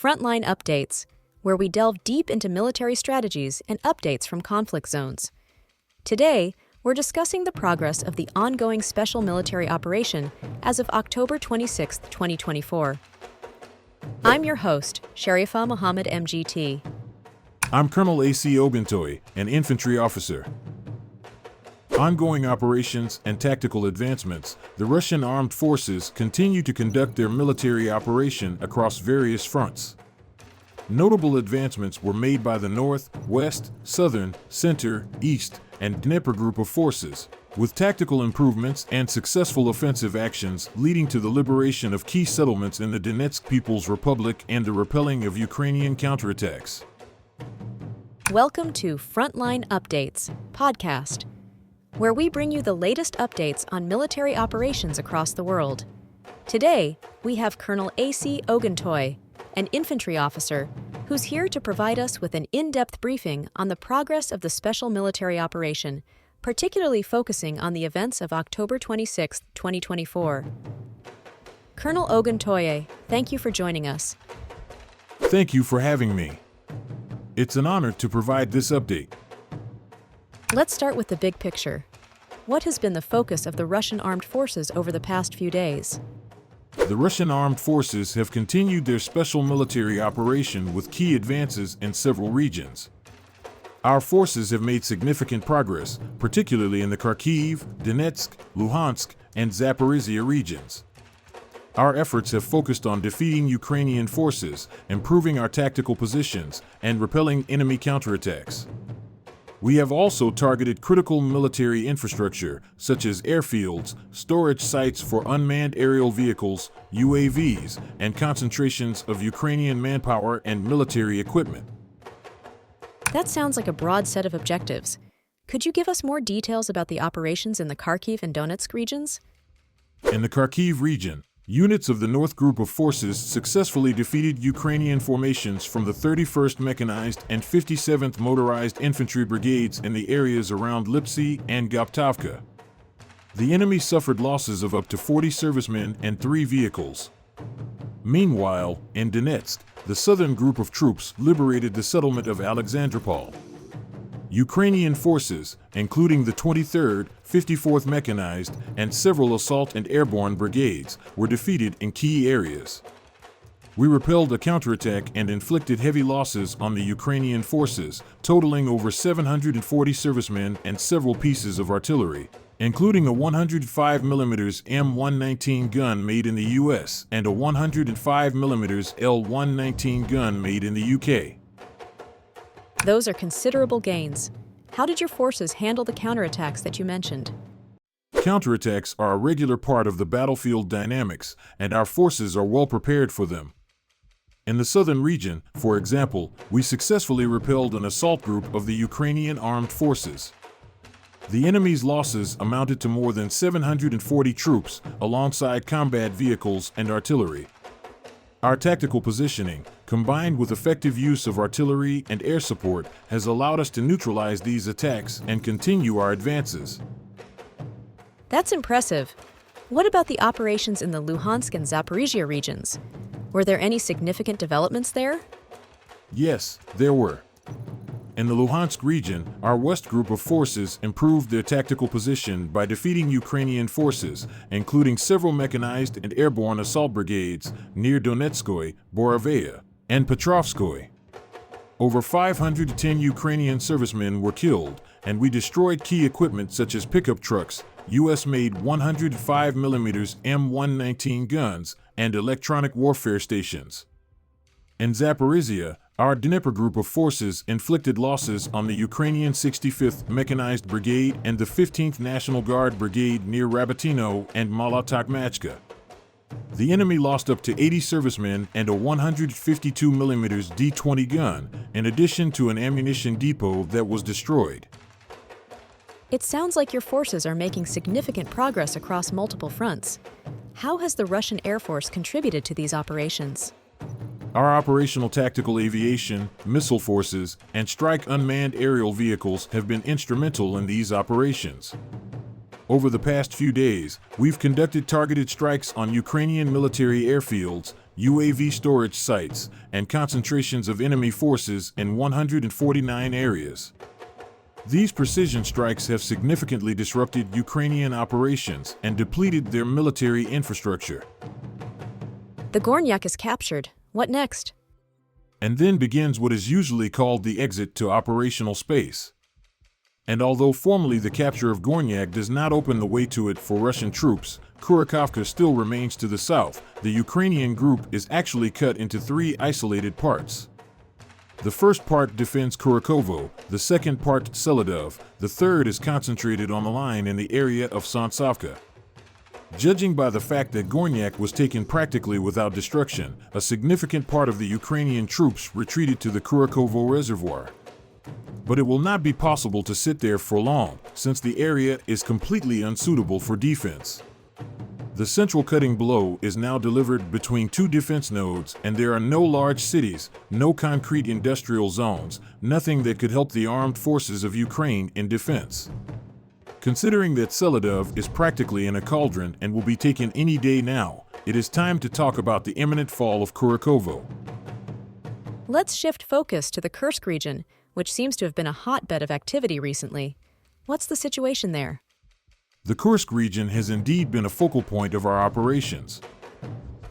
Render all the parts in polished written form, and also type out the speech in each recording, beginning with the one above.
Frontline Updates, where we delve deep into military strategies and updates from conflict zones. Today, we're discussing the progress of the ongoing special military operation as of October 26, 2024. I'm your host, Sharifa Mohammed MGT. I'm Colonel A.C. Oguntoye, an Infantry Officer. Ongoing operations and tactical advancements, the Russian armed forces continue to conduct their military operation across various fronts. Notable advancements were made by the North, West, Southern, Center, East, and Dnieper group of forces, with tactical improvements and successful offensive actions leading to the liberation of key settlements in the Donetsk People's Republic and the repelling of Ukrainian counterattacks. Welcome to Frontline Updates podcast, where we bring you the latest updates on military operations across the world. Today, we have Colonel A.C. Oguntoye, an infantry officer, who's here to provide us with an in-depth briefing on the progress of the special military operation, particularly focusing on the events of October 26, 2024. Colonel Oguntoye, thank you for joining us. Thank you for having me. It's an honor to provide this update. Let's start with the big picture. What has been the focus of the Russian armed forces over the past few days? The Russian armed forces have continued their special military operation with key advances in several regions. Our forces have made significant progress, particularly in the Kharkiv, Donetsk, Luhansk, and Zaporizhia regions. Our efforts have focused on defeating Ukrainian forces, improving our tactical positions, and repelling enemy counterattacks. We have also targeted critical military infrastructure, such as airfields, storage sites for unmanned aerial vehicles, UAVs, and concentrations of Ukrainian manpower and military equipment. That sounds like a broad set of objectives. Could you give us more details about the operations in the Kharkiv and Donetsk regions? In the Kharkiv region, units of the North Group of Forces successfully defeated Ukrainian formations from the 31st Mechanized and 57th Motorized Infantry Brigades in the areas around Lipsy and Goptovka. The enemy suffered losses of up to 40 servicemen and 3 vehicles. Meanwhile, in Donetsk, the Southern Group of troops liberated the settlement of Alexandropol. Ukrainian forces, including the 23rd, 54th Mechanized, and several assault and airborne brigades, were defeated in key areas. We repelled a counterattack and inflicted heavy losses on the Ukrainian forces, totaling over 740 servicemen and several pieces of artillery, including a 105mm M119 gun made in the US and a 105mm L119 gun made in the UK. Those are considerable gains. How did your forces handle the counterattacks that you mentioned? Counterattacks are a regular part of the battlefield dynamics, and our forces are well prepared for them. In the southern region, for example, we successfully repelled an assault group of the Ukrainian armed forces. The enemy's losses amounted to more than 740 troops, alongside combat vehicles and artillery. Our tactical positioning, combined with effective use of artillery and air support, has allowed us to neutralize these attacks and continue our advances. That's impressive. What about the operations in the Luhansk and Zaporizhia regions? Were there any significant developments there? Yes, there were. In the Luhansk region, our West Group of forces improved their tactical position by defeating Ukrainian forces, including several mechanized and airborne assault brigades near Donetskoye, Borovaya, and Petrovskoye. Over 510 Ukrainian servicemen were killed, and we destroyed key equipment such as pickup trucks, US-made 105mm M119 guns, and electronic warfare stations. In Zaporizhia, our Dnieper group of forces inflicted losses on the Ukrainian 65th Mechanized Brigade and the 15th National Guard Brigade near Rabotino and Malotokmachka. The enemy lost up to 80 servicemen and a 152mm D20 gun, in addition to an ammunition depot that was destroyed. It sounds like your forces are making significant progress across multiple fronts. How has the Russian Air Force contributed to these operations? Our operational tactical aviation, missile forces, and strike unmanned aerial vehicles have been instrumental in these operations. Over the past few days, we've conducted targeted strikes on Ukrainian military airfields, UAV storage sites, and concentrations of enemy forces in 149 areas. These precision strikes have significantly disrupted Ukrainian operations and depleted their military infrastructure. The Gornyak is captured. What next? And then begins what is usually called the exit to operational space. And although formally the capture of Gornyak does not open the way to it for Russian troops, Kurakovka still remains to the south. The Ukrainian group is actually cut into 3 isolated parts. The first part defends Kurakovo, the second part Seladov, the third is concentrated on the line in the area of Santsavka. Judging by the fact that Gornyak was taken practically without destruction, a significant part of the Ukrainian troops retreated to the Kurakovo reservoir. But it will not be possible to sit there for long, since the area is completely unsuitable for defense. The central cutting blow is now delivered between 2 defense nodes, and there are no large cities, no concrete industrial zones, nothing that could help the armed forces of Ukraine in defense. Considering that Seladov is practically in a cauldron and will be taken any day now, it is time to talk about the imminent fall of Kurakovo. Let's shift focus to the Kursk region, which seems to have been a hotbed of activity recently. What's the situation there? The Kursk region has indeed been a focal point of our operations.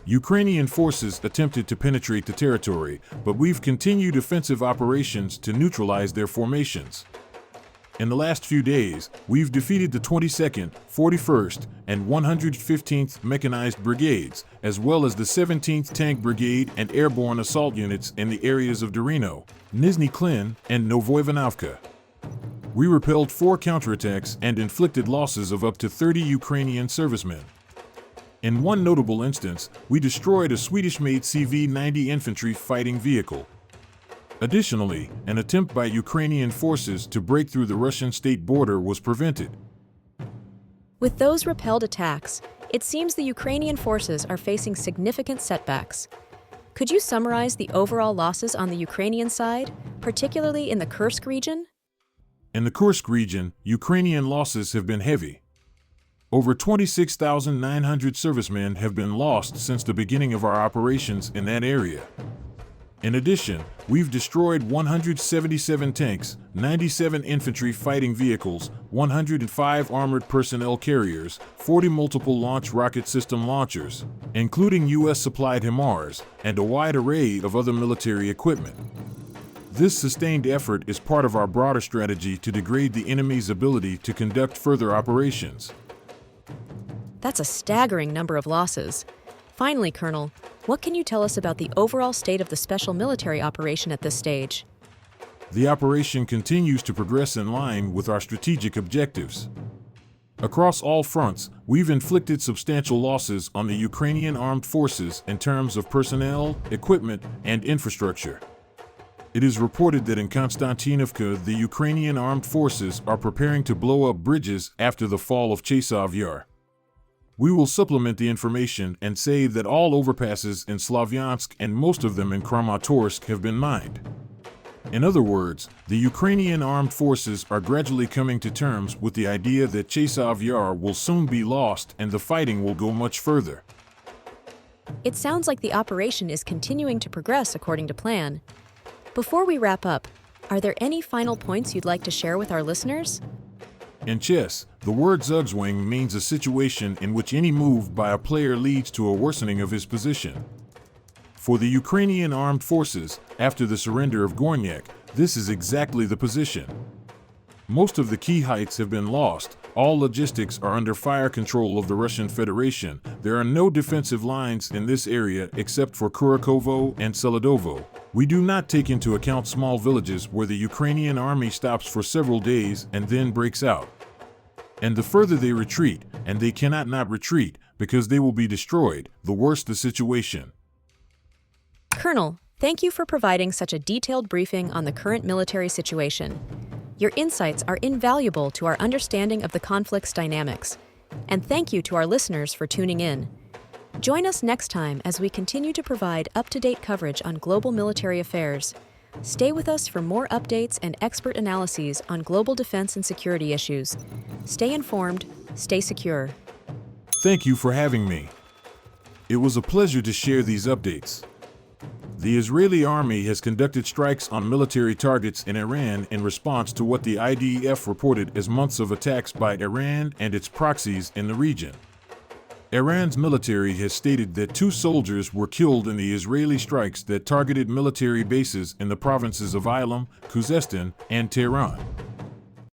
Ukrainian forces attempted to penetrate the territory, but we've continued offensive operations to neutralize their formations. In the last few days, we've defeated the 22nd, 41st, and 115th Mechanized Brigades, as well as the 17th Tank Brigade and airborne assault units in the areas of Dorino, Nizhny Klin, and Novoivanovka. We repelled 4 counterattacks and inflicted losses of up to 30 Ukrainian servicemen. In one notable instance, we destroyed a Swedish-made CV-90 infantry fighting vehicle. Additionally, an attempt by Ukrainian forces to break through the Russian state border was prevented. With those repelled attacks, it seems the Ukrainian forces are facing significant setbacks. Could you summarize the overall losses on the Ukrainian side, particularly in the Kursk region? In the Kursk region, Ukrainian losses have been heavy. Over 26,900 servicemen have been lost since the beginning of our operations in that area. In addition, we've destroyed 177 tanks, 97 infantry fighting vehicles, 105 armored personnel carriers, 40 multiple launch rocket system launchers, including US-supplied HIMARS, and a wide array of other military equipment. This sustained effort is part of our broader strategy to degrade the enemy's ability to conduct further operations. That's a staggering number of losses. Finally, Colonel, what can you tell us about the overall state of the special military operation at this stage? The operation continues to progress in line with our strategic objectives. Across all fronts, we've inflicted substantial losses on the Ukrainian armed forces in terms of personnel, equipment, and infrastructure. It is reported that in Konstantinovka, the Ukrainian armed forces are preparing to blow up bridges after the fall of Chasov Yar. We will supplement the information and say that all overpasses in Slavyansk and most of them in Kramatorsk have been mined. In other words, the Ukrainian armed forces are gradually coming to terms with the idea that Chasov Yar will soon be lost and the fighting will go much further. It sounds like the operation is continuing to progress according to plan. Before we wrap up, are there any final points you'd like to share with our listeners? In chess, the word zugzwang means a situation in which any move by a player leads to a worsening of his position. For the Ukrainian armed forces, after the surrender of Gornyak, this is exactly the position. Most of the key heights have been lost, all logistics are under fire control of the Russian Federation, there are no defensive lines in this area except for Kurakovo and Seladovo. We do not take into account small villages where the Ukrainian army stops for several days and then breaks out. And the further they retreat, and they cannot not retreat because they will be destroyed, the worse the situation. Colonel, thank you for providing such a detailed briefing on the current military situation. Your insights are invaluable to our understanding of the conflict's dynamics. And thank you to our listeners for tuning in. Join us next time as we continue to provide up-to-date coverage on global military affairs. Stay with us for more updates and expert analyses on global defense and security issues. Stay informed, stay secure. Thank you for having me. It was a pleasure to share these updates. The Israeli army has conducted strikes on military targets in Iran in response to what the IDF reported as months of attacks by Iran and its proxies in the region. Iran's military has stated that 2 soldiers were killed in the Israeli strikes that targeted military bases in the provinces of Ilam, Khuzestan, and Tehran.